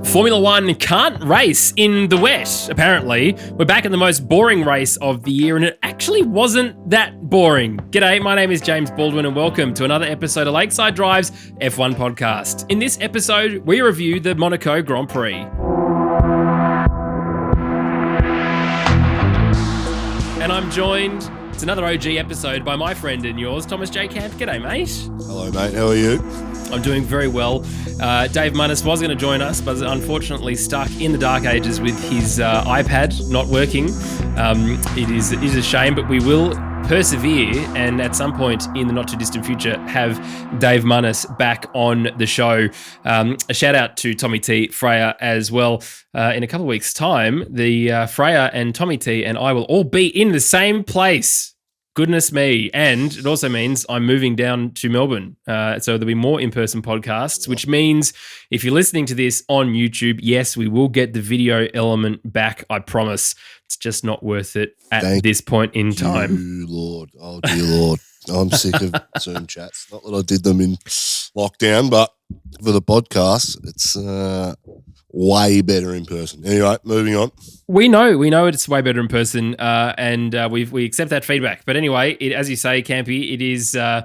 Formula One can't race in the wet, apparently. We're back in the most boring race of the year, and it actually wasn't that boring. G'day, my name is James Baldwin, and welcome to another episode of Lakeside Drive's F1 podcast. In this episode, we review the Monaco Grand Prix. And I'm joined, it's another OG episode, by my friend and yours, Thomas J. Camp. G'day, mate. Hello, mate. How are you? I'm doing very well. Dave Munnis was going to join us, but unfortunately stuck in the dark ages with his iPad not working. It is a shame, but we will persevere and at some point in the not too distant future have Dave Munnis back on the show. A shout out to Tommy T, Freya as well. In a couple of weeks' time, the Freya and Tommy T and I will all be in the same place. Goodness me. And it also means I'm moving down to Melbourne. So there'll be more in-person podcasts, which means if you're listening to this on YouTube, yes, we will get the video element back. I promise. It's just not worth it at this point in time. You, Lord. Oh, dear Lord. I'm sick of Zoom chats. Not that I did them in lockdown, but for the podcast, it's way better in person. Anyway, moving on. We know it's way better in person, and we accept that feedback. But anyway, as you say, Campy, it's going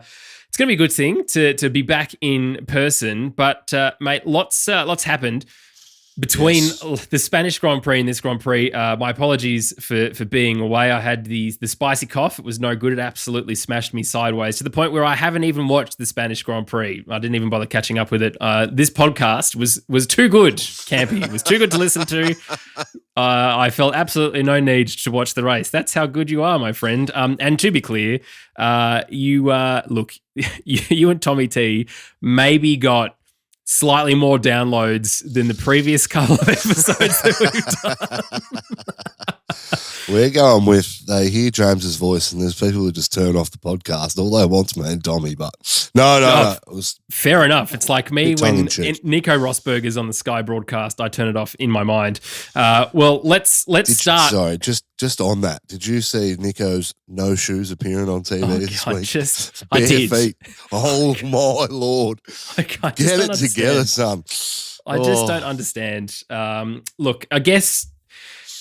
to be a good thing to be back in person. But mate, lots happened between the Spanish Grand Prix and this Grand Prix. My apologies for being away. I had the spicy cough. It was no good. It absolutely smashed me sideways to the point where I haven't even watched the Spanish Grand Prix. I didn't even bother catching up with it. This podcast was too good, Campy. It was too good to listen to. I felt absolutely no need to watch the race. That's how good you are, my friend. And to be clear, you and Tommy T maybe got slightly more downloads than the previous couple of episodes that we've done. We're going with they hear James's voice and there's people who just turn off the podcast. All they want's me and Tommy, but no. It was fair enough. It's like me when Nico Rosberg is on the Sky broadcast, I turn it off in my mind. Well, let's start. Sorry, just on that. Did you see Nico's no shoes appearing on TV this week? I did. Feet. Oh my Lord. Get it together, son. I just don't understand. Look, I guess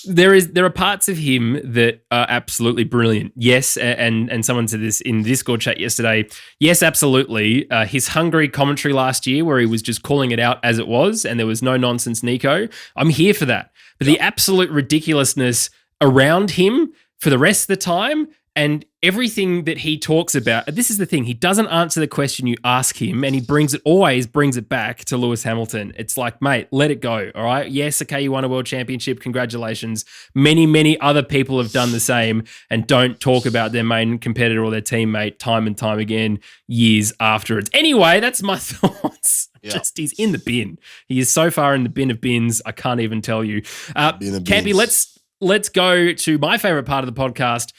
there are parts of him that are absolutely brilliant. Yes, and someone said this in the Discord chat yesterday. Yes, absolutely. His Hungary commentary last year where he was just calling it out as it was and there was no nonsense Nico. I'm here for that. But the absolute ridiculousness around him for the rest of the time and everything that he talks about. This is the thing. He doesn't answer the question you ask him and he always brings it back to Lewis Hamilton. It's like, mate, let it go. All right. Yes. Okay. You won a world championship. Congratulations. Many, many other people have done the same and don't talk about their main competitor or their teammate time and time again years afterwards. Anyway, that's my thoughts. Yeah. He's in the bin. He is so far in the bin of bins. I can't even tell you. Campy, let's go to my favorite part of the podcast,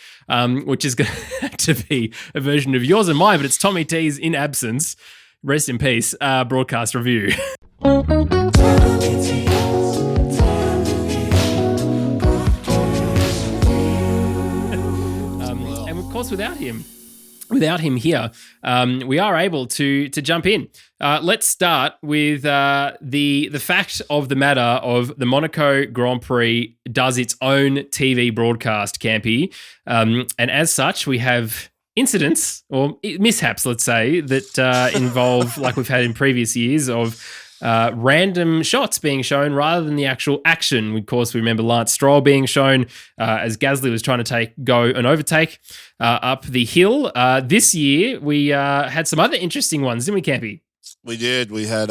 which is going to be a version of yours and mine, but it's Tommy T's in absence. Rest in peace, broadcast review. And of course, without him here, we are able to jump in. Let's start with the fact of the matter of the Monaco Grand Prix does its own TV broadcast, Campy. And as such, we have incidents or mishaps, let's say, that involve, like we've had in previous years, of random shots being shown rather than the actual action. Of course, we remember Lance Stroll being shown as Gasly was trying to go an overtake up the hill. This year, we had some other interesting ones, didn't we, Campy? We did. We had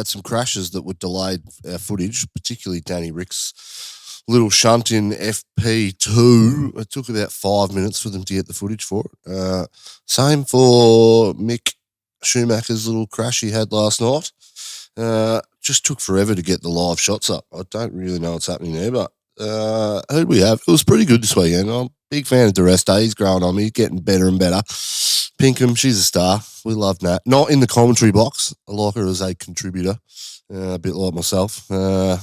some crashes that would delay our footage, particularly Danny Rick's little shunt in FP2. It took about 5 minutes for them to get the footage for it. Same for Mick Schumacher's little crash he had last night. Just took forever to get the live shots up. I don't really know what's happening there, but who'd we have? It was pretty good this weekend. I'm a big fan of Dureste. He's growing on me. He's getting better and better. Pinkham, she's a star. We love Nat. Not in the commentary box. I like her as a contributor. A bit like myself. I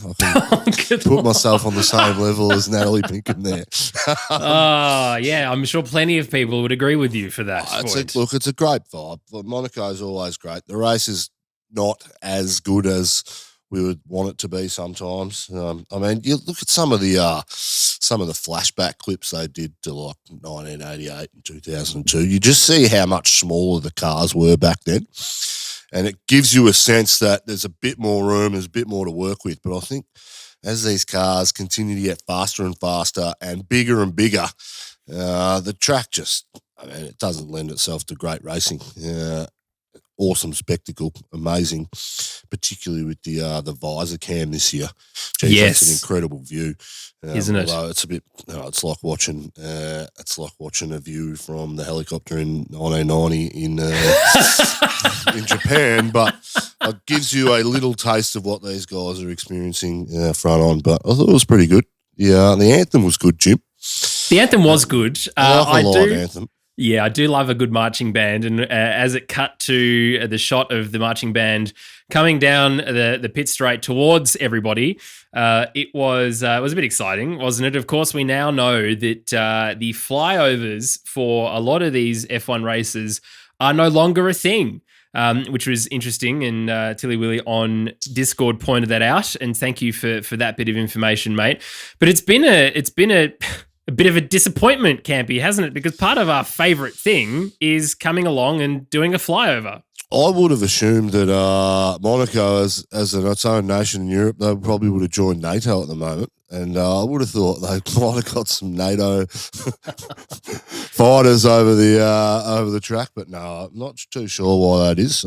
can put myself on the same level as Natalie Pinkham there. Yeah, I'm sure plenty of people would agree with you for that. It's a great vibe. Monaco's always great. The race is not as good as we would want it to be sometimes. I mean, you look at some of the flashback clips they did to like 1988 and 2002. You just see how much smaller the cars were back then, and it gives you a sense that there's a bit more room, there's a bit more to work with. But I think as these cars continue to get faster and faster and bigger, the track just, I mean, it doesn't lend itself to great racing. Awesome spectacle, amazing, particularly with the visor cam this year. Jeez, yes, it's an incredible view, isn't it? It's a bit, it's like watching a view from the helicopter in 1990 in Japan, but it gives you a little taste of what these guys are experiencing front on. But I thought it was pretty good. Yeah, the anthem was good, Jim. The anthem was good. I like a live anthem. Yeah, I do love a good marching band, and as it cut to the shot of the marching band coming down the pit straight towards everybody, it was a bit exciting, wasn't it? Of course, we now know that the flyovers for a lot of these F1 races are no longer a thing, which was interesting, and Tilly Willy on Discord pointed that out, and thank you for that bit of information, mate. But it's been a bit of a disappointment, Campy, hasn't it? Because part of our favourite thing is coming along and doing a flyover. I would have assumed that Monaco, as its own nation in Europe, they probably would have joined NATO at the moment. And I would have thought they might have got some NATO fighters over the track. But no, I'm not too sure why that is.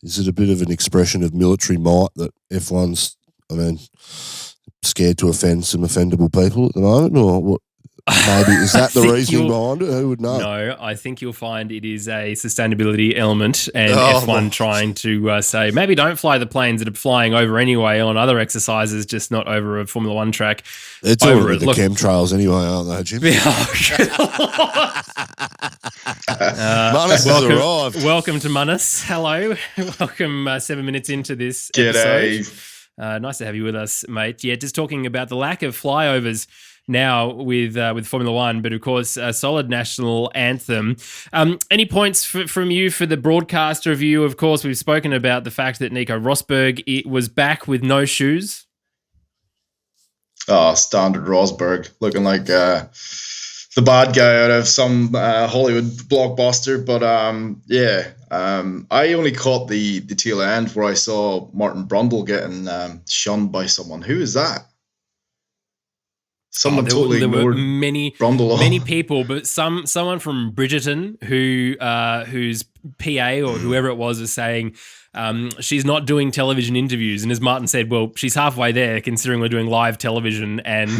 Is it a bit of an expression of military might that F1's, scared to offend some offendable people at the moment, or what? Maybe is that the reasoning behind it? Who would know? No, I think you'll find it is a sustainability element, and F1 trying to say maybe don't fly the planes that are flying over anyway on other exercises, just not over a Formula One track. It's all over the chemtrails anyway, aren't they, Jim? Munnis has arrived. Welcome to Munnis. Hello. Welcome 7 minutes into this episode. Nice to have you with us, mate. Yeah, just talking about the lack of flyovers now with Formula One, but of course, a solid national anthem. Any points from you for the broadcast review? Of course, we've spoken about the fact that Nico Rosberg was back with no shoes. Oh, standard Rosberg, looking like the bad guy out of some Hollywood blockbuster. But I only caught the tail end where I saw Martin Brundle getting shunned by someone. Who is that? Someone there were many people, but someone from Bridgerton whose PA or whoever it was saying she's not doing television interviews, and as Martin said, well, she's halfway there considering we're doing live television, and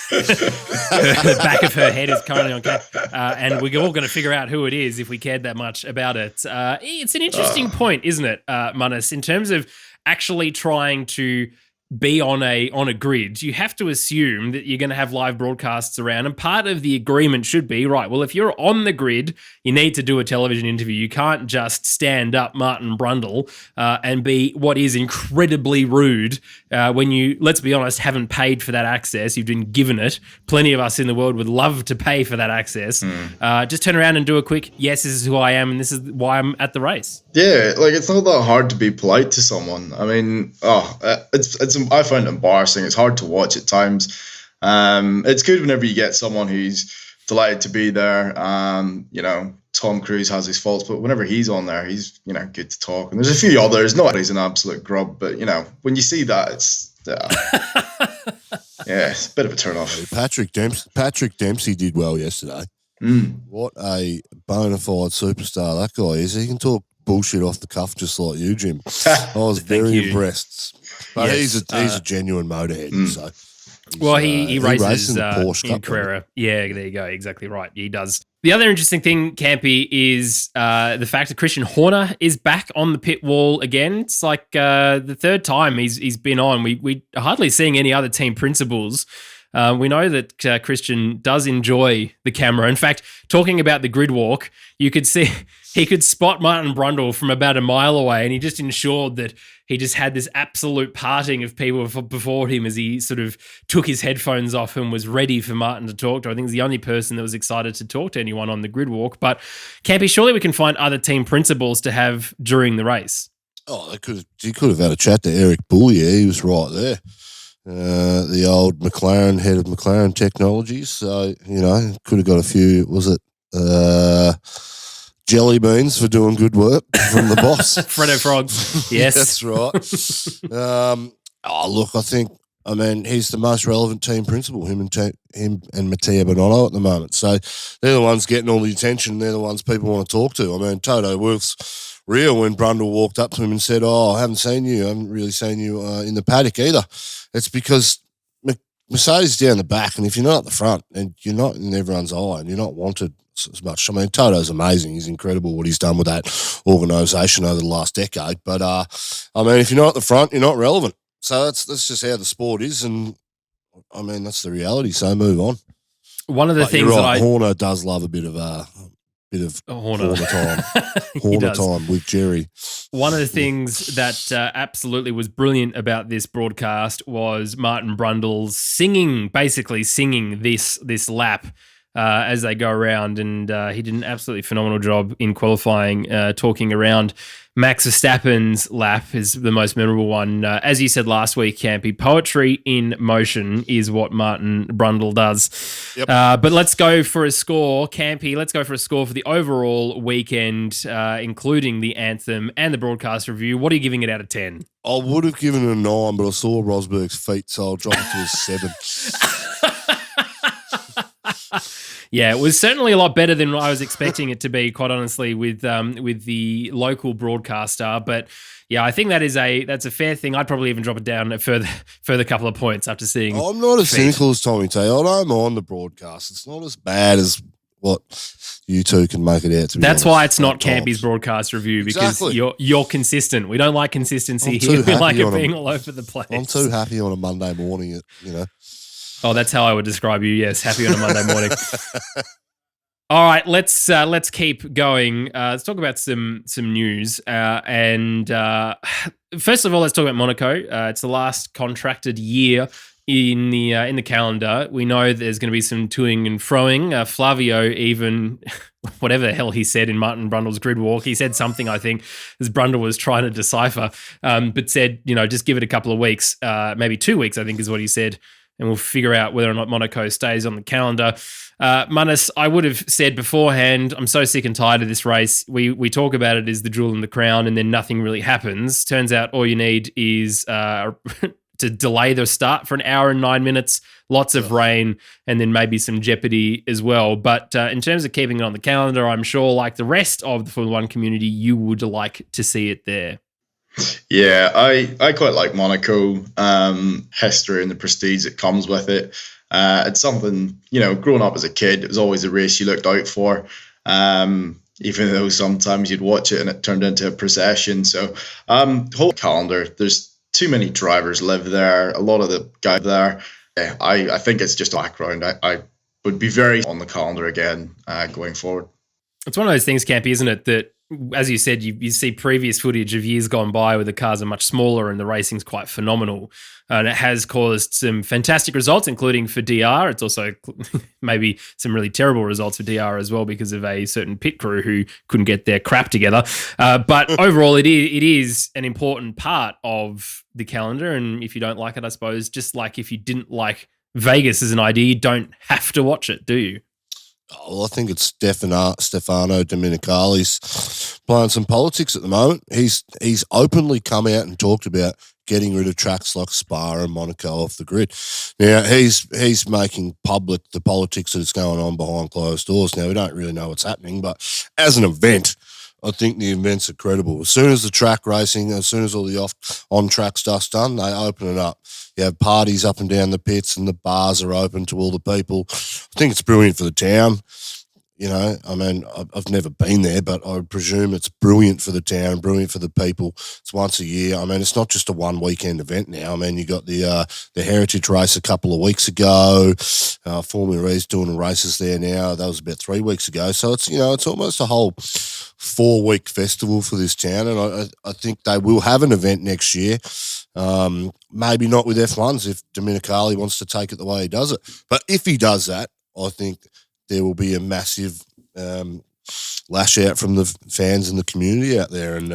the back of her head is currently on camera, and we're all going to figure out who it is if we cared that much about it. It's an interesting point, isn't it, Munnis, in terms of actually trying to be on a grid. You have to assume that you're going to have live broadcasts around, and part of the agreement should be, right, well, if you're on the grid, you need to do a television interview. You can't just stand up Martin Brundle and be what is incredibly rude when you, let's be honest, haven't paid for that access. You've been given it. Plenty of us in the world would love to pay for that access. Just turn around and do a quick, yes, this is who I am and this is why I'm at the race. Yeah, like it's not that hard to be polite to someone. I mean, I find it embarrassing. It's hard to watch at times. It's good whenever you get someone who's delighted to be there. Tom Cruise has his faults, but whenever he's on there, he's good to talk. And there's a few others. Not that he's an absolute grub, but when you see that, it's it's a bit of a turn off. Patrick Dempsey did well yesterday. What a bona fide superstar that guy is. He can talk bullshit off the cuff just like you, Jim. I was very impressed. But he's a genuine motorhead. So he races in Porsche in Carrera. Yeah, there you go. Exactly right. He does. The other interesting thing, Campy, is the fact that Christian Horner is back on the pit wall again. It's like the third time he's been on. We hardly seeing any other team principals. We know that Christian does enjoy the camera. In fact, talking about the grid walk, you could see he could spot Martin Brundle from about a mile away, and he just ensured that he just had this absolute parting of people before him as he sort of took his headphones off and was ready for Martin to talk to. I think he's the only person that was excited to talk to anyone on the grid walk. But Campy, surely we can find other team principals to have during the race. Oh, he could have had a chat to Eric Boulier. He was right there. The old Mclaren, head of Mclaren Technologies. So, could have got a few, jelly beans for doing good work from the boss. Freddo Frogs. Yes. That's right. I think, he's the most relevant team principal, him and Matteo Bonanno at the moment. So they're the ones getting all the attention. They're the ones people want to talk to. Toto Wolff's real when Brundle walked up to him and said, I haven't seen you. I haven't really seen you in the paddock either. It's because Mercedes is down the back, and if you're not at the front and you're not in everyone's eye and you're not wanted as much. Toto's amazing. He's incredible what he's done with that organisation over the last decade. But, if you're not at the front, you're not relevant. So that's just how the sport is, and that's the reality. So move on. One of the things right, that Horner does love a bit of Horner time. Horner time with Jerry. One of the things that absolutely was brilliant about this broadcast was Martin Brundle basically singing this lap as they go around, and he did an absolutely phenomenal job in qualifying, talking around. Max Verstappen's lap is the most memorable one. As you said last week, Campy, poetry in motion is what Martin Brundle does. Yep. But let's go for a score, Campy. Let's go for a score for the overall weekend, including the anthem and the broadcast review. What are you giving it out of 10? I would have given it a 9, but I saw Rosberg's feet, so I'll drop it to a 7. Yeah, it was certainly a lot better than I was expecting it to be, quite honestly, with the local broadcaster. But yeah, I think that's a fair thing. I'd probably even drop it down a further couple of points after seeing. I'm not as cynical as Tommy T. I don't mind the broadcast. It's not as bad as what you two can make it out to be. That's why it's not Campy's broadcast review, because you're consistent. We don't like consistency here. We like it being all over the place. I'm too happy on a Monday morning, Oh, that's how I would describe you. Yes, happy on a Monday morning. All right, let's keep going. Let's talk about some news. And first of all, let's talk about Monaco. It's the last contracted year in the calendar. We know there's going to be some toing and froing. Flavio even, whatever the hell he said in Martin Brundle's grid walk, he said something, I think, as Brundle was trying to decipher, but said, just give it a couple of weeks, maybe 2 weeks, I think is what he said, and we'll figure out whether or not Monaco stays on the calendar. Munnis, I would have said beforehand, I'm so sick and tired of this race. We talk about it as the jewel in the crown, and then nothing really happens. Turns out all you need is to delay the start for an hour and 9 minutes, lots of rain, and then maybe some jeopardy as well. But in terms of keeping it on the calendar, I'm sure, like the rest of the Formula One community, you would like to see it there. Yeah, I quite like Monaco, history and the prestige that comes with it. It's something, growing up as a kid, it was always a race you looked out for, even though sometimes you'd watch it and it turned into a procession. So whole calendar, there's too many drivers live there, a lot of the guys there. Yeah, I think it's just a background. I would be very on the calendar again going forward. It's one of those things, Campy, isn't it, that, as you said, you see previous footage of years gone by where the cars are much smaller and the racing's quite phenomenal. And it has caused some fantastic results, including for DR. It's also maybe some really terrible results for DR as well because of a certain pit crew who couldn't get their crap together. But overall, it is an important part of the calendar. And if you don't like it, I suppose, just like if you didn't like Vegas as an idea, you don't have to watch it, do you? Well, I think it's Stefano Domenicali's playing some politics at the moment. He's openly come out and talked about getting rid of tracks like Spa and Monaco off the grid. Now, he's making public the politics that's going on behind closed doors. Now, we don't really know what's happening, but as an event, I think the events are credible. As soon as the track racing, as soon as all the on-track stuff's done, they open it up. You have parties up and down the pits and the bars are open to all the people. I think it's brilliant for the town. I've never been there, but I would presume it's brilliant for the town, brilliant for the people. It's once a year. It's not just a one weekend event now. You got the Heritage race a couple of weeks ago. Formula E's doing races there now. That was about 3 weeks ago. So it's almost a whole 4-week festival for this town, and I think they will have an event next year. Maybe not with F1s if Domenicali wants to take it the way he does it. But if he does that, I think there will be a massive lash out from the fans and the community out there. And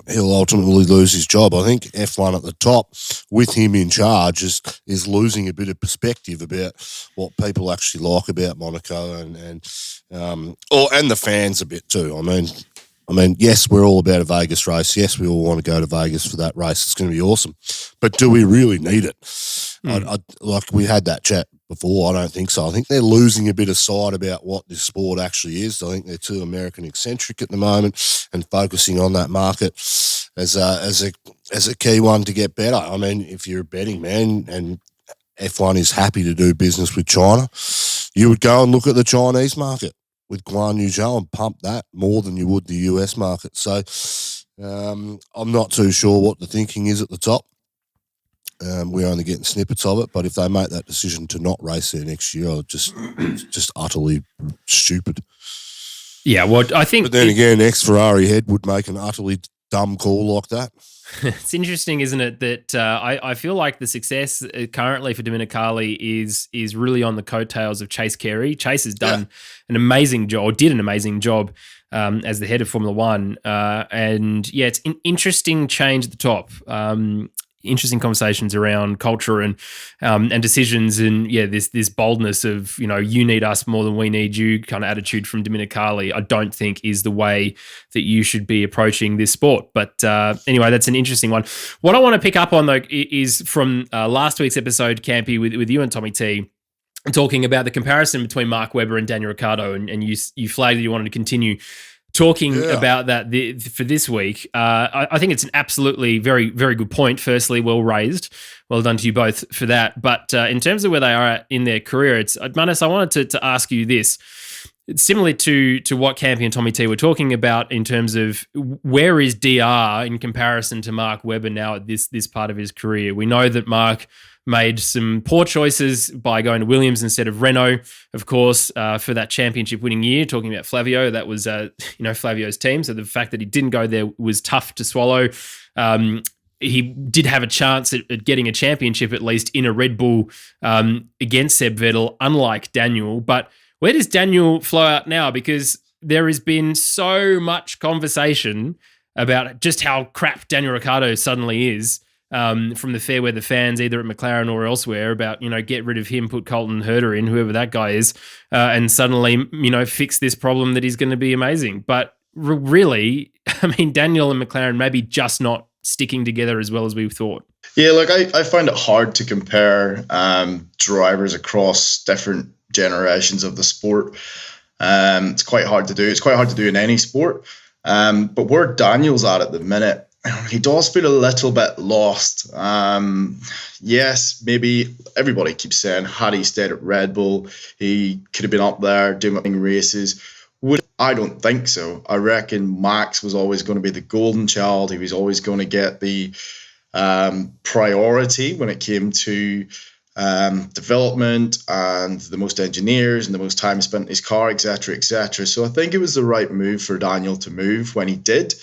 he'll ultimately lose his job. I think F1 at the top, with him in charge, is losing a bit of perspective about what people actually like about Monaco and the fans a bit too. I mean, yes, we're all about a Vegas race. Yes, we all want to go to Vegas for that race. It's going to be awesome. But do we really need it? Like we had that chat before. I don't think so. I think they're losing a bit of sight about what this sport actually is. I think they're too American eccentric at the moment and focusing on that market as a key one to get better. I mean, if you're a betting man and F1 is happy to do business with China, you would go and look at the Chinese market with Guan Yu Zhou and pump that more than you would the US market. So I'm not too sure what the thinking is at the top. We're only getting snippets of it, but if they make that decision to not race there next year, it's just utterly stupid. Yeah, well, I think... But then again, ex-Ferrari head would make an utterly dumb call like that. It's interesting, isn't it, that I feel like the success currently for Dominicali is really on the coattails of Chase Carey. Chase has done an amazing job, or did an amazing job as the head of Formula One. And yeah, it's an interesting change at the top. Interesting conversations around culture and decisions, and this boldness of, you need us more than we need you kind of attitude from Dominicali, I don't think is the way that you should be approaching this sport. But anyway, that's an interesting one. What I want to pick up on though is from last week's episode, Campy, with you and Tommy T, talking about the comparison between Mark Webber and Daniel Ricciardo, and you flagged that you wanted to continue talking about that for this week. I think it's an absolutely very, very good point. Firstly, well raised. Well done to you both for that. But in terms of where they are at in their career, Munnis, I wanted to ask you this. It's similar to what Campy and Tommy T were talking about in terms of where is DR in comparison to Mark Webber now at this part of his career. We know that Mark made some poor choices by going to Williams instead of Renault, of course, for that championship winning year. Talking about Flavio, that was Flavio's team. So the fact that he didn't go there was tough to swallow. He did have a chance at getting a championship, at least in a Red Bull against Seb Vettel, unlike Daniel. But where does Daniel flow out now? Because there has been so much conversation about just how crap Daniel Ricciardo suddenly is. From the fair weather fans, either at McLaren or elsewhere, about, get rid of him, put Colton Herter in, whoever that guy is, and suddenly, fix this problem that he's going to be amazing. But really, I mean, Daniel and McLaren maybe just not sticking together as well as we thought. Yeah, look, I find it hard to compare drivers across different generations of the sport. It's quite hard to do. It's quite hard to do in any sport. But where Daniel's at the minute, he does feel a little bit lost. Yes, maybe everybody keeps saying, had he stayed at Red Bull, he could have been up there doing races. I don't think so. I reckon Max was always going to be the golden child. He was always going to get the priority when it came to development and the most engineers and the most time spent in his car, etc., etc. So I think it was the right move for Daniel to move when he did.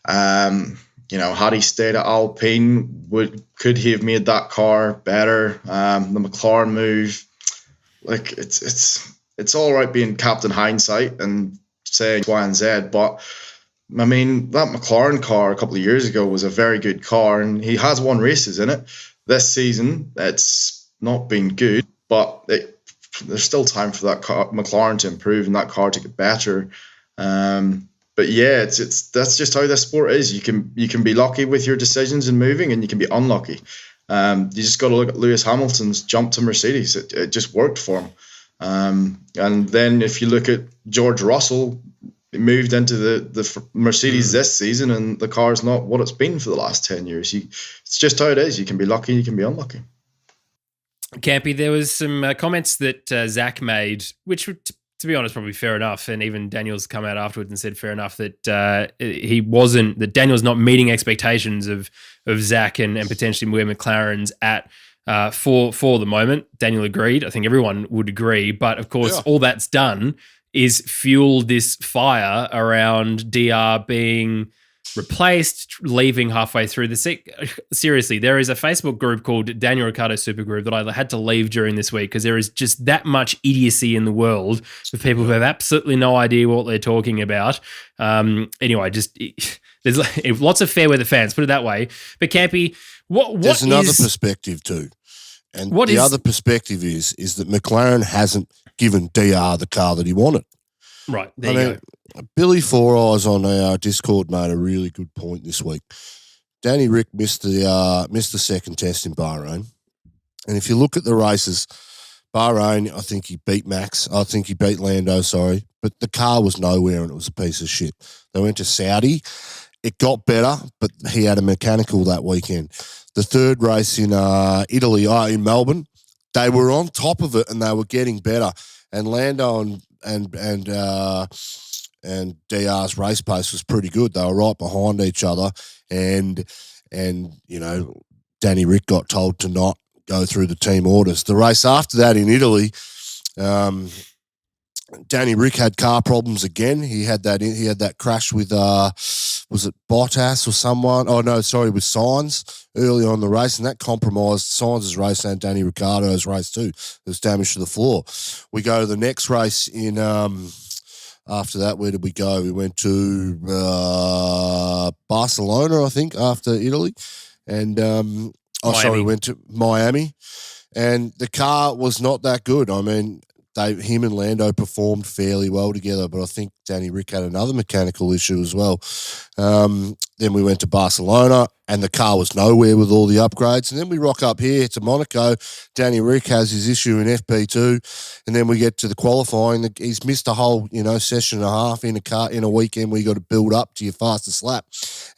Had he stayed at Alpine, could he have made that car better? The McLaren move, like it's all right being Captain Hindsight and saying Y and Z, but I mean, that McLaren car a couple of years ago was a very good car, and he has won races in it. This season, it's not been good, but there's still time for that car, McLaren, to improve and that car to get better. But yeah, that's just how this sport is. You can be lucky with your decisions in moving, and you can be unlucky. You just got to look at Lewis Hamilton's jump to Mercedes. It just worked for him. And then if you look at George Russell, he moved into the Mercedes this season, and the car's not what it's been for the last 10 years. It's just how it is. You can be lucky, you can be unlucky. Campy, there was some comments that Zach made, which would, to be honest, probably fair enough. And even Daniel's come out afterwards and said fair enough that that Daniel's not meeting expectations of Zach and potentially where McLaren's at for the moment. Daniel agreed. I think everyone would agree. But of course, all that's done is fuel this fire around DR being replaced, leaving halfway through the seriously, there is a Facebook group called Daniel Ricciardo Supergroup that I had to leave during this week because there is just that much idiocy in the world with people who have absolutely no idea what they're talking about. Anyway, just There's lots of fair weather fans, put it that way. But Campy, there's another perspective too. And the other perspective is that McLaren hasn't given DR the car that he wanted. Right, there you go. Billy Four Eyes on our Discord made a really good point this week. Danny Rick missed the second test in Bahrain. And if you look at the races, Bahrain, I think he beat Max. I think he beat Lando, sorry. But the car was nowhere and it was a piece of shit. They went to Saudi. It got better, but he had a mechanical that weekend. The third race in Italy, in Melbourne, they were on top of it and they were getting better. And Lando and DR's race pace was pretty good. They were right behind each other. And Danny Rick got told to not go through the team orders. The race after that in Italy, Danny Rick had car problems again. He had that crash with was it Bottas or someone? Oh no, sorry, with Sainz early on in the race, and that compromised Sainz's race and Danny Ricciardo's race too. There was damage to the floor. We go to the next race in after that. Where did we go? We went to Barcelona, I think, after Italy, and we went to Miami, and the car was not that good. I mean, him and Lando performed fairly well together, but I think Danny Rick had another mechanical issue as well. Then we went to Barcelona, and the car was nowhere with all the upgrades. And then we rock up here to Monaco. Danny Rick has his issue in FP2, and then we get to the qualifying. He's missed a whole session and a half in a weekend where you got to build up to your fastest lap,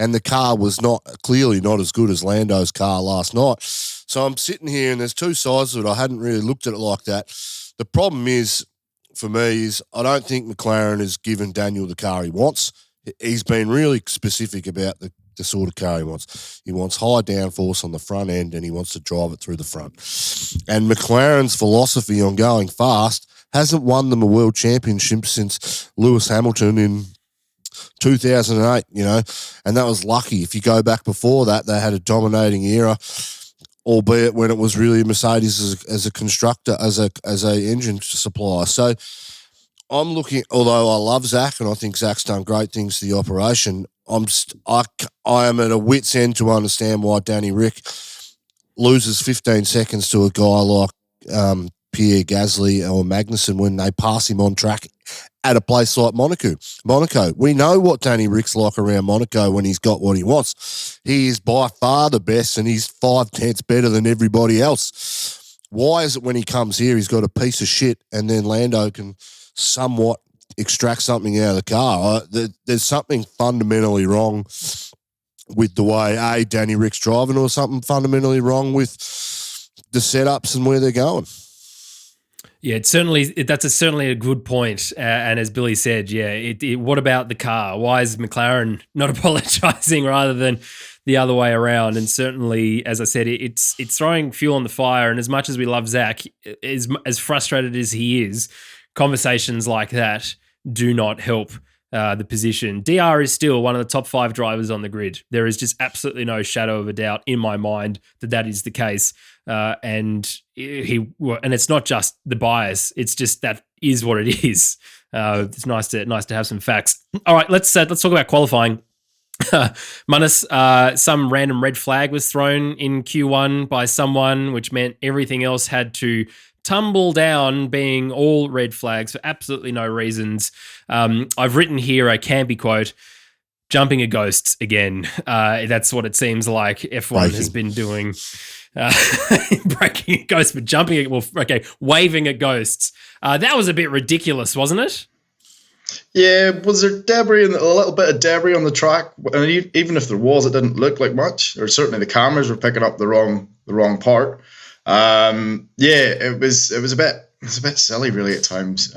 and the car was clearly not as good as Lando's car last night. So I'm sitting here, and there's two sides of it. I hadn't really looked at it like that. The problem is, for me, I don't think McLaren has given Daniel the car he wants. He's been really specific about the sort of car he wants. He wants high downforce on the front end, and he wants to drive it through the front. And McLaren's philosophy on going fast hasn't won them a world championship since Lewis Hamilton in 2008, and that was lucky. If you go back before that, they had a dominating era, albeit when it was really Mercedes as a constructor, as a engine supplier. So I'm looking, although I love Zach and I think Zach's done great things to the operation, I am at a wit's end to understand why Danny Rick loses 15 seconds to a guy like Pierre Gasly or Magnussen when they pass him on track at a place like Monaco. We know what Danny Rick's like around Monaco when he's got what he wants. He is by far the best, and he's 5/10 better than everybody else. Why is it when he comes here he's got a piece of shit and then Lando can somewhat extract something out of the car? There's something fundamentally wrong with the way, Danny Rick's driving, or something fundamentally wrong with the setups and where they're going. Yeah, that's certainly a good point. And as Billy said, what about the car? Why is McLaren not apologising rather than the other way around? And certainly, as I said, it's throwing fuel on the fire. And as much as we love Zach, as frustrated as he is, conversations like that do not help the position. DR is still one of the top 5 drivers on the grid. There is just absolutely no shadow of a doubt in my mind that is the case. And it's not just the bias; it's just that is what it is. It's nice to have some facts. All right, let's talk about qualifying. Munnis, some random red flag was thrown in Q1 by someone, which meant everything else had to tumble down, being all red flags for absolutely no reasons. I've written here a Campy quote: "Jumping at ghosts again." That's what it seems like F1 has been doing. Breaking at ghosts, but waving at ghosts. That was a bit ridiculous, wasn't it? Yeah, was there a little bit of debris on the track? And even if there was, it didn't look like much. Or certainly the cameras were picking up the wrong part. It was a bit silly really at times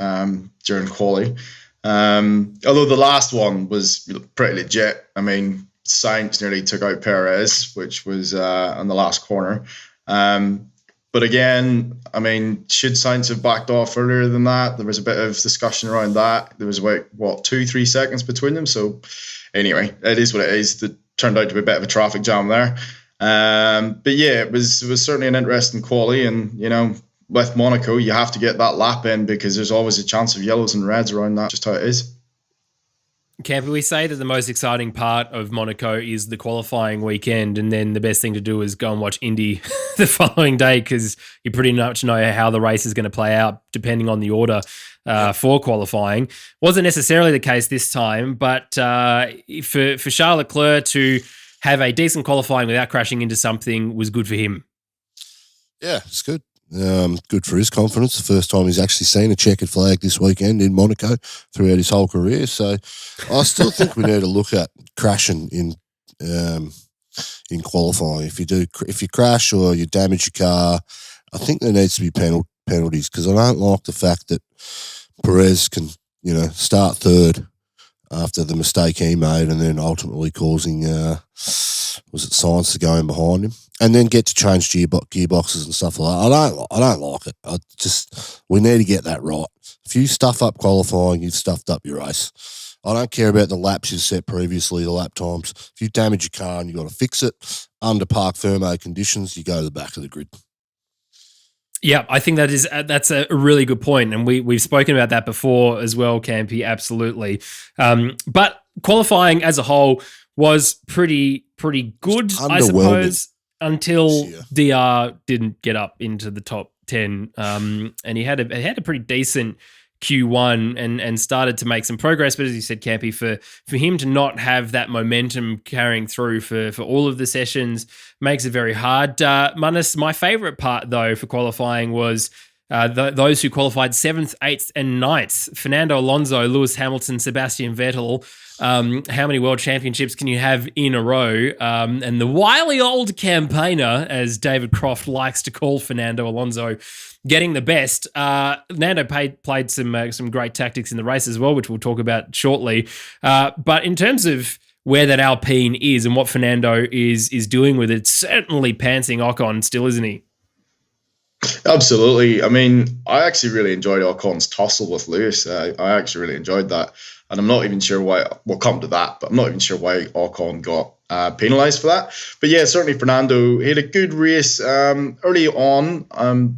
during quali. Although the last one was pretty legit. I mean, Sainz nearly took out Perez, which was on the last corner. But again, I mean, should Sainz have backed off earlier than that? There was a bit of discussion around that. There was about 2-3 seconds between them. So anyway, it is what it is. It turned out to be a bit of a traffic jam there. But yeah, it was certainly an interesting quali, and with Monaco, you have to get that lap in because there's always a chance of yellows and reds around that. Just how it is. Campy, we say that the most exciting part of Monaco is the qualifying weekend, and then the best thing to do is go and watch Indy the following day because you pretty much know how the race is going to play out depending on the order for qualifying. Wasn't necessarily the case this time, but for Charles Leclerc to have a decent qualifying without crashing into something was good for him. Yeah, it's good. Good for his confidence. The first time he's actually seen a checkered flag this weekend in Monaco throughout his whole career. So I still think we need to look at crashing in qualifying. If you crash or you damage your car, I think there needs to be penalties because I don't like the fact that Perez can, start third after the mistake he made and then ultimately causing Sainz to go in behind him and then get to change gearboxes and stuff like that. I don't like it. We need to get that right. If you stuff up qualifying, you've stuffed up your race. I don't care about the laps you set previously, the lap times. If you damage your car and you've got to fix it under parc fermé conditions, you go to the back of the grid. Yeah, I think that's a really good point, and we've spoken about that before as well, Campy. Absolutely, but qualifying as a whole was pretty good, I suppose, until DR didn't get up into the top 10, and he had a pretty decent Q1 and started to make some progress. But as you said, Campy, for him to not have that momentum carrying through for all of the sessions makes it very hard. Munnis, my favourite part, though, for qualifying was those who qualified 7th, 8th and 9th. Fernando Alonso, Lewis Hamilton, Sebastian Vettel. How many world championships can you have in a row? And the wily old campaigner, as David Croft likes to call Fernando Alonso, getting the best. Nando played some great tactics in the race as well, which we'll talk about shortly. But in terms of where that Alpine is and what Fernando is doing with it, certainly pantsing Ocon still, isn't he? Absolutely. I mean, I actually really enjoyed Ocon's tussle with Lewis. I actually really enjoyed that. And I'm not even sure why, we'll come to that, but I'm not even sure why Ocon got penalised for that. But yeah, certainly Fernando, he had a good race early on.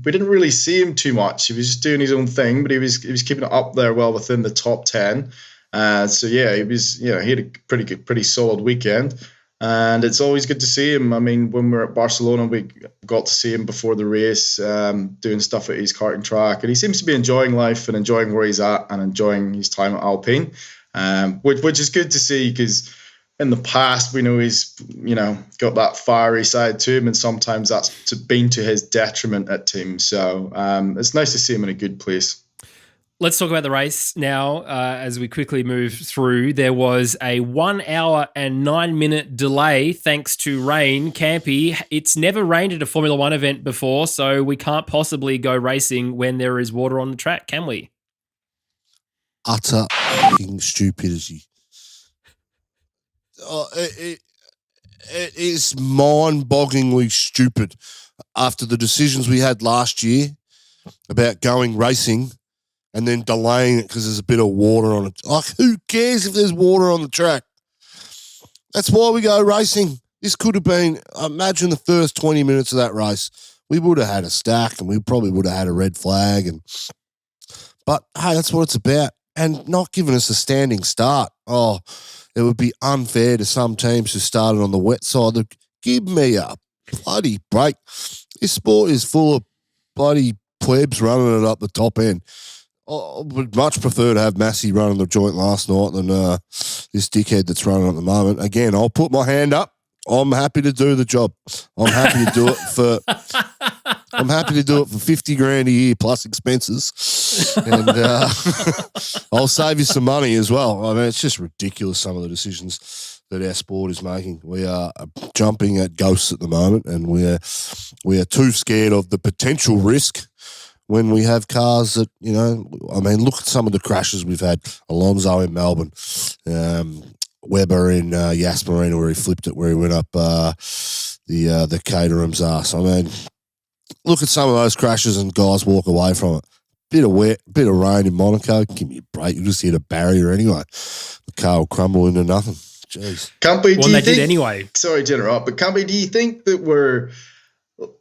We didn't really see him too much. He was just doing his own thing, but he was keeping it up there well within the top 10. So yeah, he had a pretty solid weekend. And it's always good to see him. I mean, when we were at Barcelona, we got to see him before the race, doing stuff at his karting track. And he seems to be enjoying life and enjoying where he's at and enjoying his time at Alpine, which is good to see because in the past, we know he's, got that fiery side to him. And sometimes that's been to his detriment at teams. So it's nice to see him in a good place. Let's talk about the race now as we quickly move through. There was a 1 hour and 9 minute delay thanks to rain. Campy, it's never rained at a Formula One event before, so we can't possibly go racing when there is water on the track, can we? Utter fucking stupidity. It is mind-bogglingly stupid after the decisions we had last year about going racing and then delaying it because there's a bit of water on it. Like, who cares if there's water on the track? That's why we go racing. This could have been, imagine the first 20 minutes of that race. We would have had a stack and we probably would have had a red flag. But, hey, that's what it's about. And not giving us a standing start. Oh, it would be unfair to some teams who started on the wet side. Give me a bloody break. This sport is full of bloody plebs running it up the top end. I would much prefer to have Massey running the joint last night than this dickhead that's running at the moment. Again, I'll put my hand up. I'm happy to do the job. I'm happy to do it for $50,000 a year plus expenses, and I'll save you some money as well. I mean, it's just ridiculous some of the decisions that our sport is making. We are jumping at ghosts at the moment, and we are too scared of the potential risk. When we have cars that, I mean, look at some of the crashes we've had. Alonso in Melbourne, Webber in Yas Marina where he flipped it, where he went up the Caterham's ass. I mean, look at some of those crashes and guys walk away from it. Bit of rain in Monaco. Give me a break. You just hit a barrier anyway. The car will crumble into nothing. Jeez. Campy, did anyway. Sorry to interrupt, but Campy, do you think that we're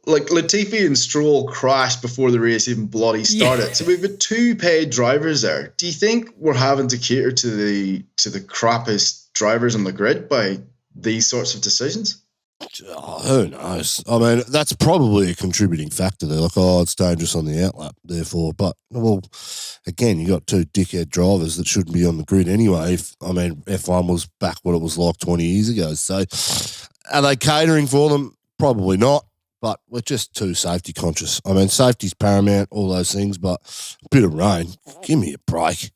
like Latifi and Stroll crashed before the race even bloody started. So we've got 2 paid drivers there. Do you think we're having to cater to the crappiest drivers on the grid by these sorts of decisions? Oh, who knows? I mean, that's probably a contributing factor. They're like, oh, it's dangerous on the outlap, therefore. But, well, again, you got 2 dickhead drivers that shouldn't be on the grid anyway. F1 was back what it was like 20 years ago. So are they catering for them? Probably not. But we're just too safety conscious. I mean, safety's paramount, all those things, but a bit of rain, give me a break.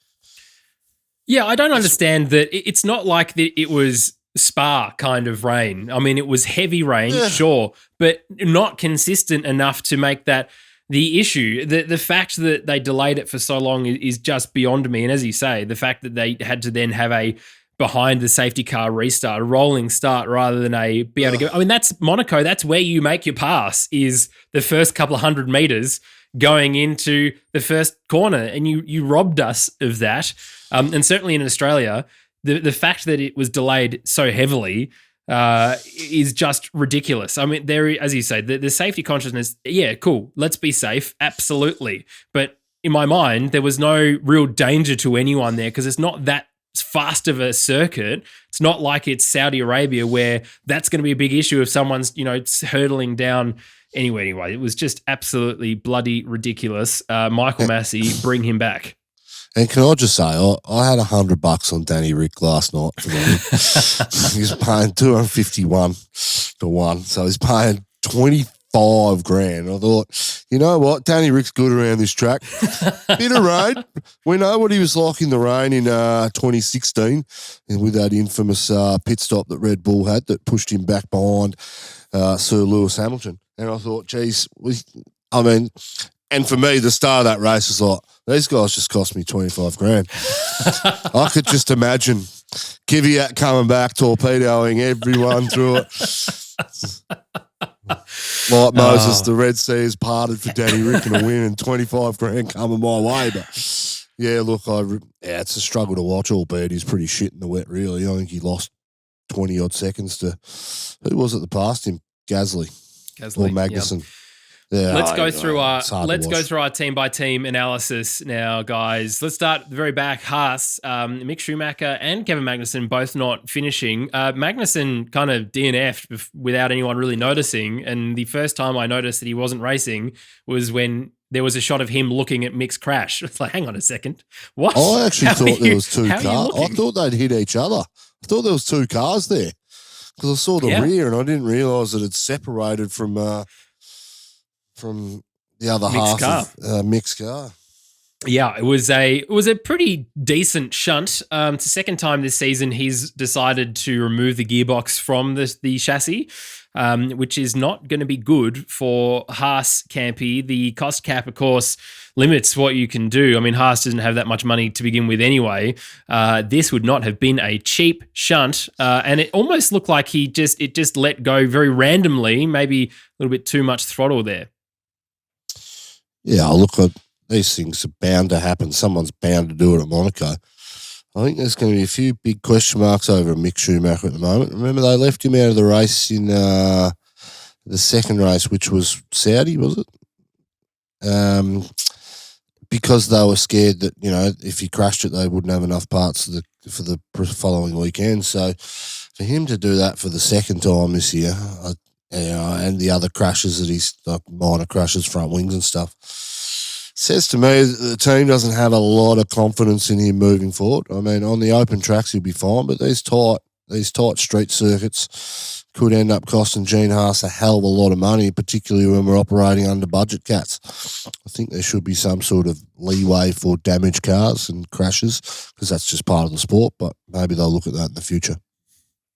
Yeah, I don't understand that. It's not like that it was Spa kind of rain. I mean, it was heavy rain, sure, but not consistent enough to make that the issue. The fact that they delayed it for so long is just beyond me. And as you say, the fact that they had to then have a behind the safety car restart, a rolling start rather than be able to go. I mean, that's Monaco. That's where you make your pass, is the first couple of 100 meters going into the first corner. And you robbed us of that. And certainly in Australia, the fact that it was delayed so heavily is just ridiculous. I mean, there, as you say, the safety consciousness, yeah, cool. Let's be safe. Absolutely. But in my mind, there was no real danger to anyone there because it's not that fast of a circuit. It's not like it's Saudi Arabia where that's going to be a big issue if someone's, hurtling down. Anyway, it was just absolutely bloody ridiculous. Michael Massey, bring him back. And can I just say, I had $100 on Danny Rick last night. He's paying 251 to 1, so he's paying 25 grand. I thought, you know what, Danny Rick's good around this track. Bit of rain. We know what he was like in the rain in 2016, and with that infamous pit stop that Red Bull had that pushed him back behind Sir Lewis Hamilton. And I thought, geez, and for me, the start of that race was like, these guys just cost me 25 grand. I could just imagine Kvyat coming back, torpedoing everyone through it. Like Moses, the Red Sea is parted for Danny Rick and a win and 25 grand coming my way. But yeah, look, it's a struggle to watch, albeit he's pretty shit in the wet, really. I think he lost 20-odd seconds to, who was it that passed him? Gasly or Magnussen. Yeah. Yeah, let's go through our team by team analysis now, guys. Let's start at the very back. Haas, Mick Schumacher and Kevin Magnussen both not finishing. Magnussen kind of DNF'd without anyone really noticing. And the first time I noticed that he wasn't racing was when there was a shot of him looking at Mick's crash. It's like, hang on a second. What? I actually thought there was 2 cars. I thought they'd hit each other. I thought there was 2 cars there because I saw the rear and I didn't realise that it separated from the other half of Mick's car. Yeah, it was a pretty decent shunt. It's the second time this season he's decided to remove the gearbox from the chassis, which is not going to be good for Haas, Campy. The cost cap, of course, limits what you can do. I mean, Haas doesn't have that much money to begin with anyway. This would not have been a cheap shunt, and it almost looked like it just let go very randomly, maybe a little bit too much throttle there. Yeah, look, these things are bound to happen. Someone's bound to do it at Monaco. I think there's going to be a few big question marks over Mick Schumacher at the moment. Remember, they left him out of the race in the second race, which was Saudi, was it? Because they were scared that, if he crashed it, they wouldn't have enough parts for the following weekend. So for him to do that for the second time this year, and the other crashes that he's minor crashes, front wings and stuff, says to me that the team doesn't have a lot of confidence in him moving forward. I mean, on the open tracks he'll be fine, but these tight street circuits could end up costing Gene Haas a hell of a lot of money, particularly when we're operating under budget cats. I think there should be some sort of leeway for damaged cars and crashes because that's just part of the sport. But maybe they'll look at that in the future.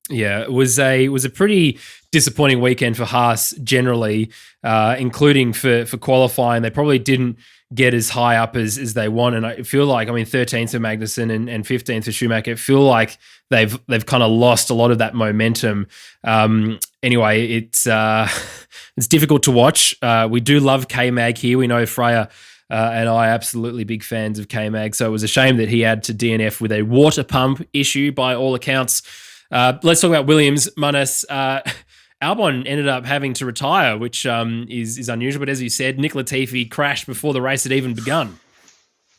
Yeah, it was a pretty disappointing weekend for Haas generally, including for qualifying. They probably didn't get as high up as they want, and I feel like 13th for Magnussen and 15th for Schumacher. I feel like they've kind of lost a lot of that momentum. Anyway, it's difficult to watch. We do love K-Mag here. We know Freya and I are absolutely big fans of K-Mag, so it was a shame that he had to DNF with a water pump issue by all accounts. Let's talk about Williams, Munnis. Albon ended up having to retire, which is unusual. But as you said, Nick Latifi crashed before the race had even begun.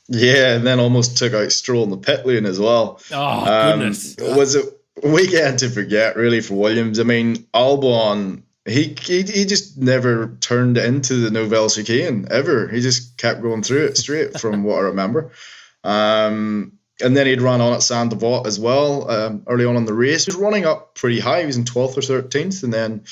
Yeah, and then almost took out Stroll in the pit lane as well. Oh, goodness. Was a weekend to forget, really, for Williams. I mean, Albon, he just never turned into the Nouvelle Chicane, ever. He just kept going through it straight from what I remember. And then he'd run on at Saint Devote as well early on in the race. He was running up pretty high. He was in 12th or 13th, and then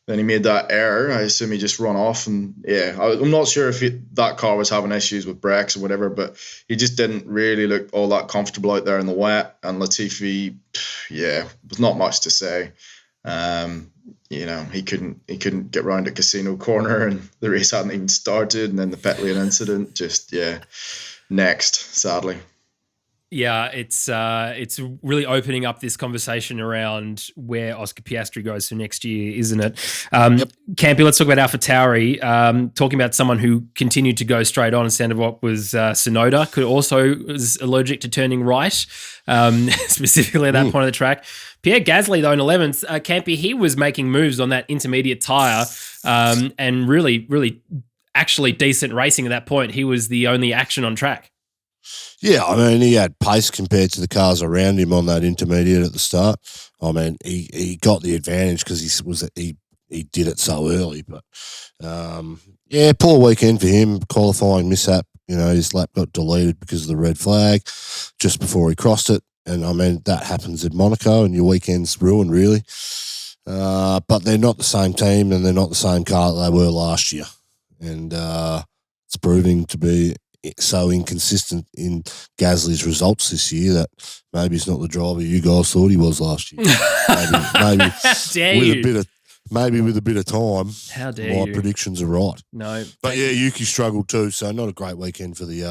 he made that error. I assume he just run off. And yeah, I'm not sure if that car was having issues with brakes or whatever, but he just didn't really look all that comfortable out there in the wet. And Latifi, yeah, was not much to say. He couldn't get round a Casino Corner, and the race hadn't even started. And then the pit lane incident, just, yeah, next, sadly. Yeah, it's really opening up this conversation around where Oscar Piastri goes for next year, isn't it? Yep. Campy, let's talk about AlphaTauri. Talking about someone who continued to go straight on instead of what was Tsunoda, was allergic to turning right, specifically at that point of the track. Pierre Gasly, though, in 11th, Campy, he was making moves on that intermediate tyre and really actually decent racing at that point. He was the only action on track. Yeah, I mean, he had pace compared to the cars around him on that intermediate at the start. I mean, he got the advantage because he did it so early. But, yeah, poor weekend for him, qualifying mishap. His lap got deleted because of the red flag just before he crossed it. And, I mean, that happens in Monaco and your weekend's ruined, really. But they're not the same team and they're not the same car that they were last year. And it's proving to be so inconsistent in Gasly's results this year that maybe he's not the driver you guys thought he was last year. maybe How dare you? With a bit of time, how dare my predictions are right. No, but yeah, Yuki struggled too, so not a great weekend for the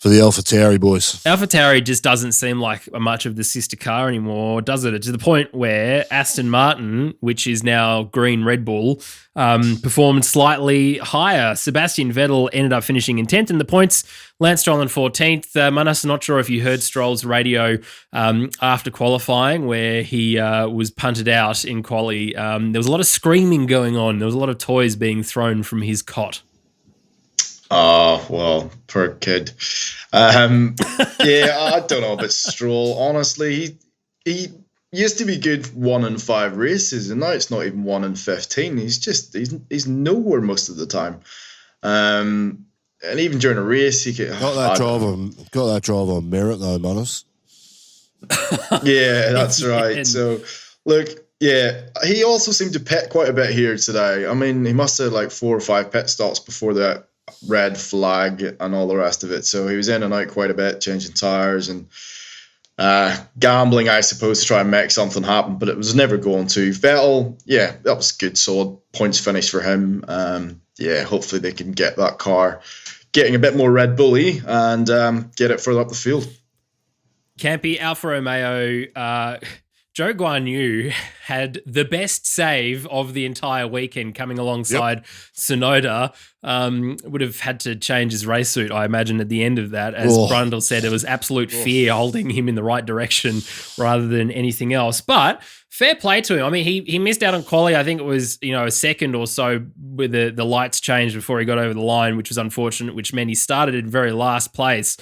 AlphaTauri boys. AlphaTauri just doesn't seem like much of the sister car anymore, does it? To the point where Aston Martin, which is now green Red Bull, performed slightly higher. Sebastian Vettel ended up finishing in 10th in the points. Lance Stroll in 14th. Munnis, not sure if you heard Stroll's radio after qualifying where he was punted out in quali. There was a lot of screaming going on. There was a lot of toys being thrown from his cot. Oh, well, poor kid. Yeah, I don't know about Stroll. Honestly, he used to be good 1 in 5 races, and now it's not even 1 in 15. He's nowhere most of the time. And even during a race, he could got that drive on merit though, Munnis. Yeah, that's right. So, look, yeah, he also seemed to pit quite a bit here today. I mean, he must have like 4 or 5 pit stops before that red flag and all the rest of it. So he was in and out quite a bit, changing tires and gambling, I suppose, to try and make something happen, but it was never going to. Vettel, yeah, that was good, solid points finish for him. Yeah, hopefully they can get that car getting a bit more Red Bull-y and get it further up the field. Campy, Alfa Romeo, Zhou Guanyu had the best save of the entire weekend coming alongside Tsunoda. Would have had to change his race suit, I imagine, at the end of that. As Brundle said, it was absolute fear holding him in the right direction rather than anything else. But fair play to him. I mean, he missed out on quali. I think it was, a second or so with the lights changed before he got over the line, which was unfortunate, which meant he started in very last place.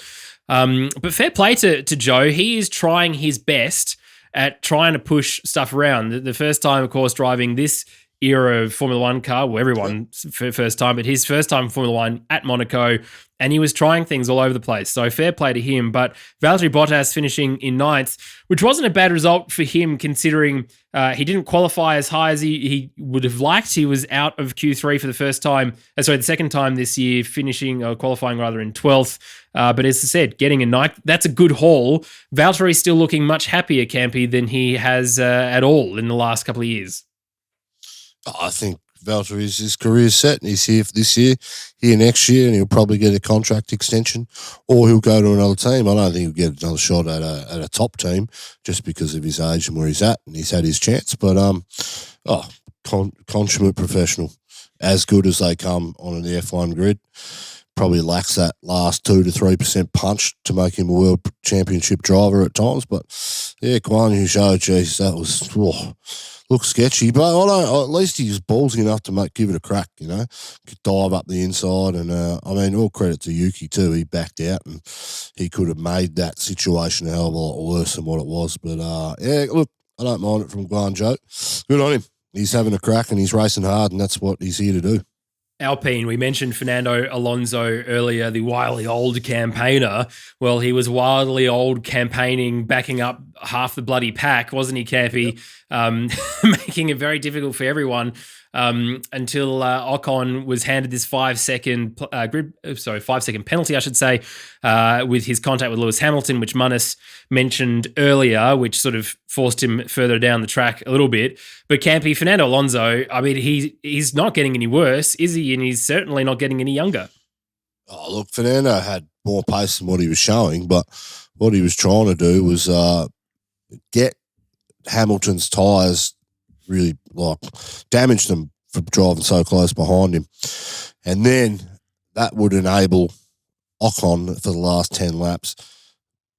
But fair play to Zhou. He is trying his best at trying to push stuff around. The first time, of course, driving this era of Formula One car, well, everyone's first time, but his first time in Formula One at Monaco, and he was trying things all over the place. So fair play to him. But Valtteri Bottas finishing in 9th, which wasn't a bad result for him considering he didn't qualify as high as he would have liked. He was out of Q3 for the second time this year, qualifying rather in 12th. But as I said, getting a 9th, that's a good haul. Valtteri's still looking much happier, Campy, than he has at all in the last couple of years. I think Valtteri's his career set. He's here for this year, here next year, and he'll probably get a contract extension or he'll go to another team. I don't think he'll get another shot at a top team just because of his age and where he's at, and he's had his chance. But consummate professional, as good as they come on the F1 grid. Probably lacks that last 2 to 3% punch to make him a world championship driver at times, but Yeah, Guan Yu Zhou, geez, that was looked sketchy, but at least he was ballsy enough to give it a crack, could dive up the inside. And, all credit to Yuki too. He backed out and he could have made that situation a hell of a lot worse than what it was. But, look, I don't mind it from Guan Zhou. Good on him. He's having a crack and he's racing hard, and that's what he's here to do. Alpine, we mentioned Fernando Alonso earlier, the wildly old campaigner. Well, he was wildly old campaigning, backing up half the bloody pack, wasn't he, Campy? Making it very difficult for everyone until Ocon was handed this 5 second 5 second penalty, I should say, with his contact with Lewis Hamilton, which Munnis mentioned earlier, which sort of forced him further down the track a little bit. But Campy, Fernando Alonso, he's not getting any worse, is he? And he's certainly not getting any younger. Oh, look, Fernando had more pace than what he was showing, but what he was trying to do was get Hamilton's tyres really damage them from driving so close behind him. And then that would enable Ocon for the last 10 laps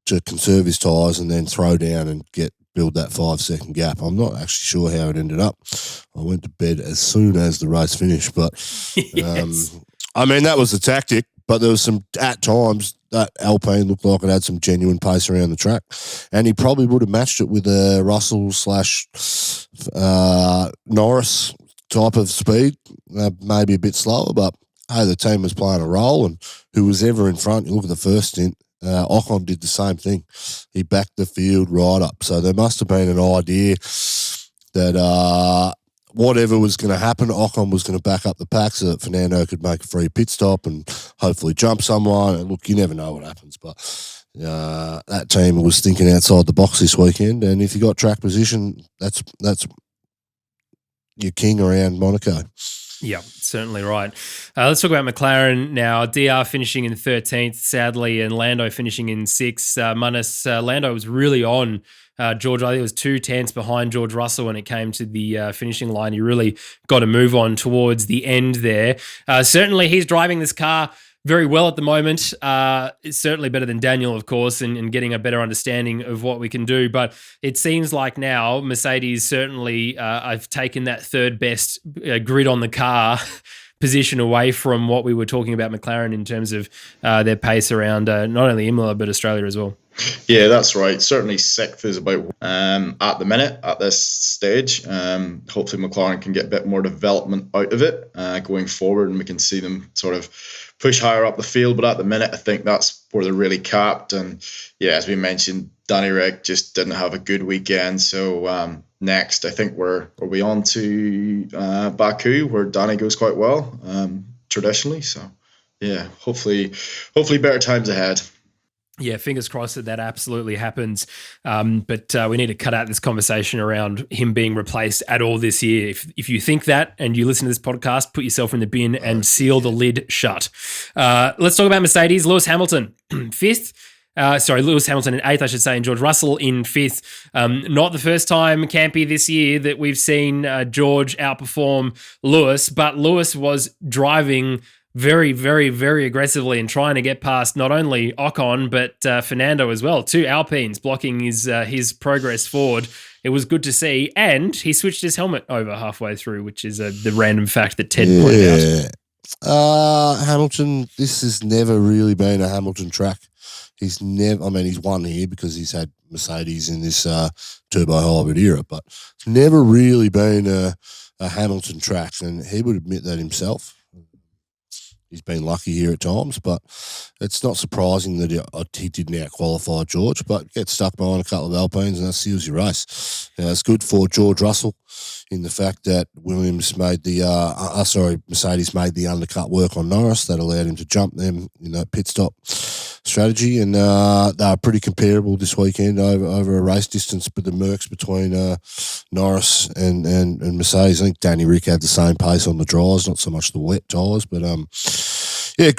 to conserve his tyres and then throw down and build that 5 second gap. I'm not actually sure how it ended up. I went to bed as soon as the race finished, but yes. That was the tactic, but there was at times that Alpine looked like it had some genuine pace around the track, and he probably would have matched it with a Russell / Norris type of speed, maybe a bit slower, but hey, the team was playing a role, and who was ever in front, you look at the first stint, Ocon did the same thing. He backed the field right up. So there must have been an idea that whatever was going to happen, Ocon was going to back up the pack so that Fernando could make a free pit stop and hopefully jump someone. And look, you never know what happens, but that team was thinking outside the box this weekend. And if you got track position, that's your king around Monaco. Yeah, certainly right. Let's talk about McLaren now. DR finishing in 13th, sadly, and Lando finishing in 6th. Munnis, Lando was really on George. I think it was 2 tenths behind George Russell when it came to the finishing line. He really got to move on towards the end there. Certainly, he's driving this car very well at the moment. It's certainly better than Daniel, of course, and getting a better understanding of what we can do. But it seems like now Mercedes certainly have taken that third best grid on the car position away from what we were talking about McLaren in terms of their pace around not only Imola but Australia as well. Yeah, that's right. Certainly 6th is about at the minute, at this stage. Hopefully McLaren can get a bit more development out of it going forward, and we can see them sort of push higher up the field. But at the minute, I think that's where they're really capped. And yeah, as we mentioned, Danny Rick just didn't have a good weekend. So next, I think we're on to Baku, where Danny goes quite well traditionally. So yeah, hopefully better times ahead. Yeah, fingers crossed that absolutely happens. But we need to cut out this conversation around him being replaced at all this year. If you think that and you listen to this podcast, put yourself in the bin and seal the lid shut. Let's talk about Mercedes. Lewis Hamilton, 5th. Lewis Hamilton in 8th, I should say, and George Russell in 5th. Not the first time, Campy, this year that we've seen George outperform Lewis, but Lewis was driving very, very, very aggressively and trying to get past not only Ocon, but Fernando as well. 2 Alpines blocking his progress forward. It was good to see. And he switched his helmet over halfway through, which is the random fact that Ted pointed out. Hamilton, this has never really been a Hamilton track. He's won here because he's had Mercedes in this turbo hybrid era, but it's never really been a Hamilton track, and he would admit that himself. He's been lucky here at times, but it's not surprising that he didn't out-qualify George, but gets stuck behind a couple of Alpines and that seals your race. It's good for George Russell in the fact that Mercedes made the undercut work on Norris. That allowed him to jump them in that pit stop strategy, and they were pretty comparable this weekend over a race distance, but the mercs between Norris and Mercedes. I think Danny Rick had the same pace on the dries, not so much the wet tyres, but yeah,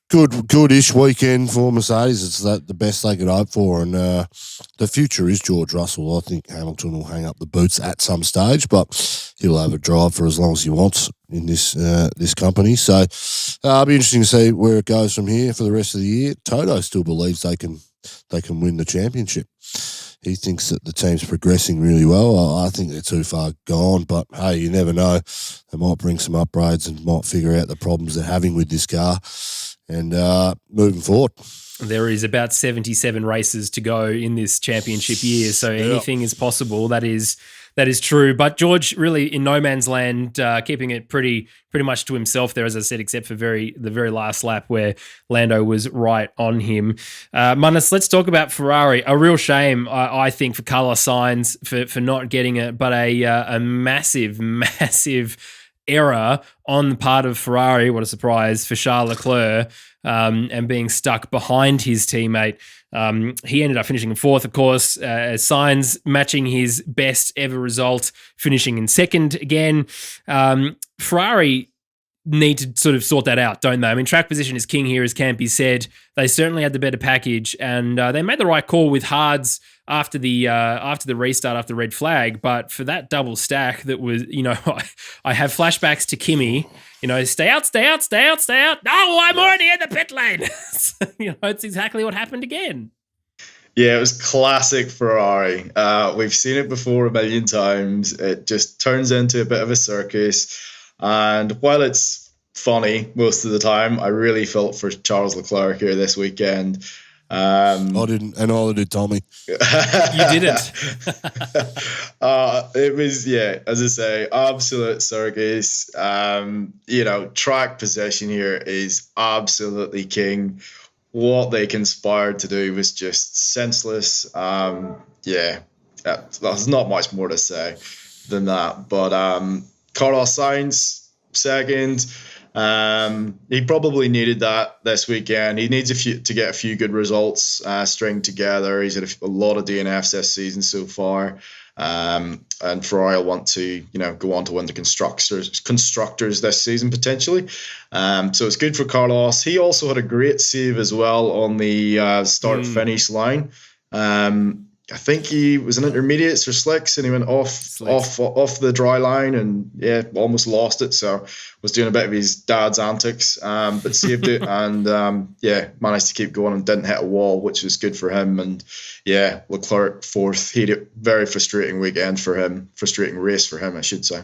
good-ish weekend for Mercedes. It's the best they could hope for, and the future is George Russell. I think Hamilton will hang up the boots at some stage, but he'll have a drive for as long as he wants in this company. So it'll be interesting to see where it goes from here for the rest of the year. Toto still believes they can win the championship. he thinks that the team's progressing really well. I think they're too far gone, but hey, you never know. They might bring some upgrades and might figure out the problems they're having with this car and moving forward. There is about 77 races to go in this championship year, so anything is possible. That is true. But George, really in no man's land, keeping it pretty much to himself there, as I said, except for the very last lap where Lando was right on him. Munnis, let's talk about Ferrari. A real shame, I think, for Carlos Sainz for not getting it, but a massive error on the part of Ferrari. What a surprise for Charles Leclerc. And being stuck behind his teammate. He ended up finishing in fourth, of course, Sainz matching his best ever result, finishing in second again. Ferrari need to sort of sort that out, don't they? I mean, track position is king here, as Campy said. They certainly had the better package, and they made the right call with hards after the restart, after the red flag. But for that double stack that was, I have flashbacks to Kimi, stay out. No, I'm already in the pit lane. It's exactly what happened again. Yeah, it was classic Ferrari. We've seen it before a million times. It just turns into a bit of a circus. And while it's funny most of the time, I really felt for Charles Leclerc here this weekend. I didn't, and neither did Tommy. You didn't. It was, as I say, absolute circus. Track possession here is absolutely king. What they conspired to do was just senseless. There's not much more to say than that. But Carlos Sainz, second. He probably needed that this weekend. He needs to get a few good results string together. He's had a lot of DNFs this season so far. And Ferrari will want to, go on to win the constructors this season potentially. So it's good for Carlos. He also had a great save as well on the start-finish line. I think he was in intermediates or slicks, and he went off the dry line, and almost lost it. So was doing a bit of his dad's antics, but saved it, and managed to keep going and didn't hit a wall, which was good for him. And Leclerc fourth. He had a very frustrating weekend for him, frustrating race for him, I should say.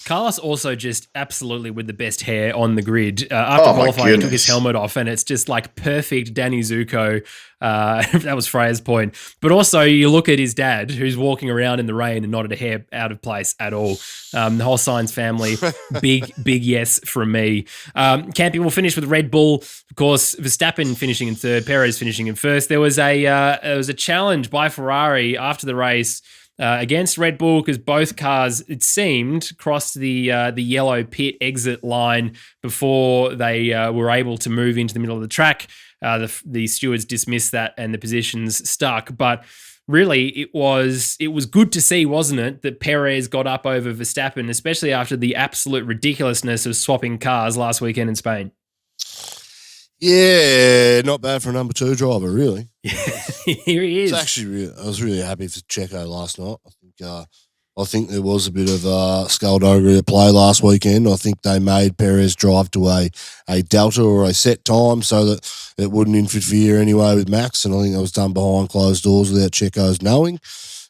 Carlos also just absolutely with the best hair on the grid. After qualifying, he took his helmet off, and it's just like perfect Danny Zuko. That was Freya's point. But also, you look at his dad, who's walking around in the rain and not a hair out of place at all. The whole Sainz family, big yes from me. Campy will finish with Red Bull. Of course, Verstappen finishing in third, Perez finishing in first. There was a challenge by Ferrari after the race against Red Bull, because both cars, it seemed, crossed the yellow pit exit line before they were able to move into the middle of the track. The stewards dismissed that and the positions stuck. But really, it was good to see, wasn't it, that Perez got up over Verstappen, especially after the absolute ridiculousness of swapping cars last weekend in Spain. Yeah, not bad for a number two driver, really. Here he is. It's actually, I was really happy for Checo last night. I think there was a bit of skullduggery at play last weekend. I think they made Perez drive to a delta or a set time so that it wouldn't interfere anyway with Max, and I think that was done behind closed doors without Checo's knowing.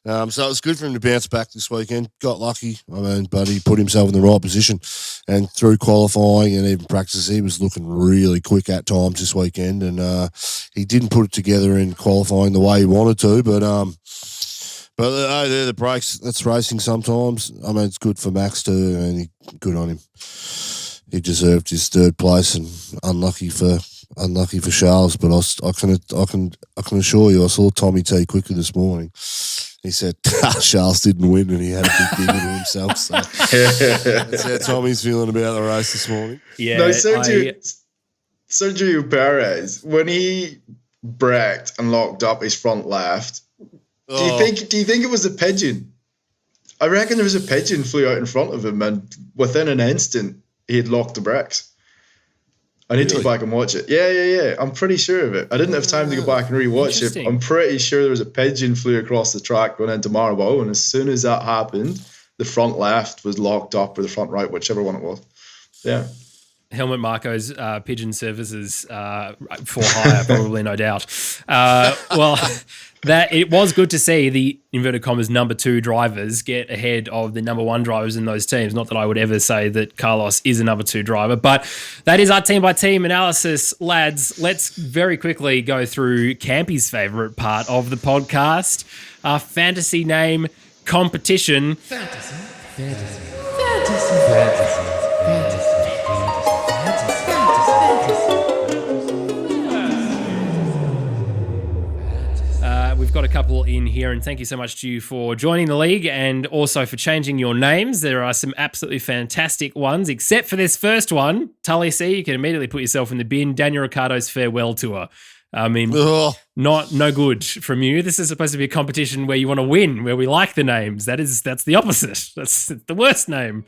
So it was good for him to bounce back this weekend. Got lucky, but he put himself in the right position. And through qualifying and even practice, he was looking really quick at times this weekend. And he didn't put it together in qualifying the way he wanted to. But they're the brakes. That's racing sometimes. I mean, it's good for Max too, and good on him. He deserved his third place, and unlucky for Charles. But I can assure you, I saw Tommy T quickly this morning. He said Charles didn't win, and he had a big dig into himself. So that's how Tommy's feeling about the race this morning. Yeah, no, Sergio Perez, when he braked and locked up his front left, do you think it was a pigeon? I reckon there was a pigeon flew out in front of him, and within an instant he had locked the brakes. I need to go back and watch it. Yeah. I'm pretty sure of it. I didn't have time to go back and rewatch it. I'm pretty sure there was a pigeon flew across the track going into Marlborough, and as soon as that happened, the front left was locked up, or the front right, whichever one it was. Yeah. Helmut Marko's pigeon services for hire, probably, no doubt. Well, that it was good to see the inverted commas number 2 drivers get ahead of the number 1 drivers in those teams. Not that I would ever say that Carlos is a number 2 driver, but that is our team by team analysis, lads. Let's very quickly go through Campy's favorite part of the podcast, our fantasy name competition. Fantasy. We've got a couple in here, and thank you so much to you for joining the league and also for changing your names. There are some absolutely fantastic ones, except for this first one. Tully C, you can immediately put yourself in the bin. Daniel Ricciardo's farewell tour. I mean, no good from you. This is supposed to be a competition where you want to win, where we like the names. That's the opposite. That's the worst name.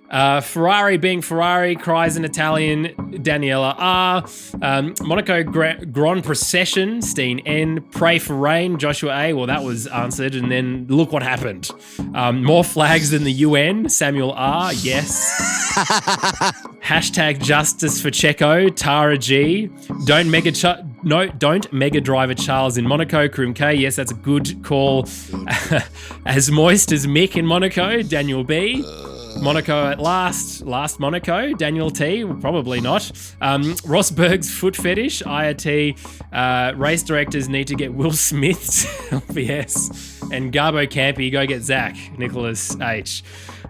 Ferrari being Ferrari, cries in Italian, Daniela R. Monaco Grand Procession, Steen N. Pray for Rain, Joshua A. Well, that was answered, and then look what happened. More flags than the UN, Samuel R. Yes. Hashtag justice for Checo, Tara G. Don't mega driver Charles in Monaco, Krum K. Yes, that's a good call. As moist as Mick in Monaco, Daniel B. Monaco at last Monaco, Daniel T, probably not. Rosberg's foot fetish, IRT, race directors need to get Will Smith's LPS, and Garbo Campy, go get Zach, Nicholas H.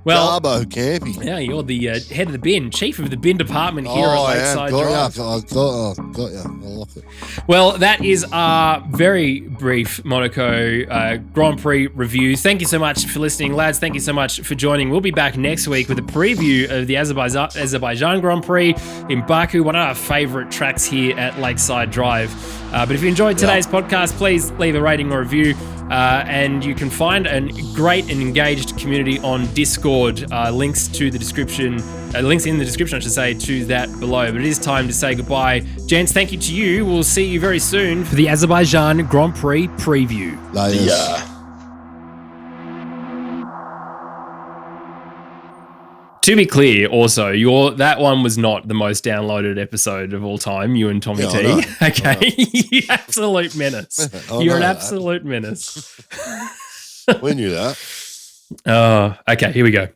Well, Garbo Campy. Yeah, you're the head of the bin, chief of the bin department here at Lakeside Drive. Got you. I like it. Well, that is our very brief Monaco Grand Prix review. Thank you so much for listening, lads. Thank you so much for joining. We'll be back next week with a preview of the Azerbaijan Grand Prix in Baku, one of our favourite tracks here at Lakeside Drive. But if you enjoyed today's podcast, please leave a rating or review. And you can find a great and engaged community on Discord. Links in the description, I should say, to that below. But it is time to say goodbye. Gents, thank you to you. We'll see you very soon for the Azerbaijan Grand Prix preview. Yeah. To be clear, also, that one was not the most downloaded episode of all time, you and Tommy T. Okay, you absolute menace. You're an absolute menace. We knew that. Okay, here we go.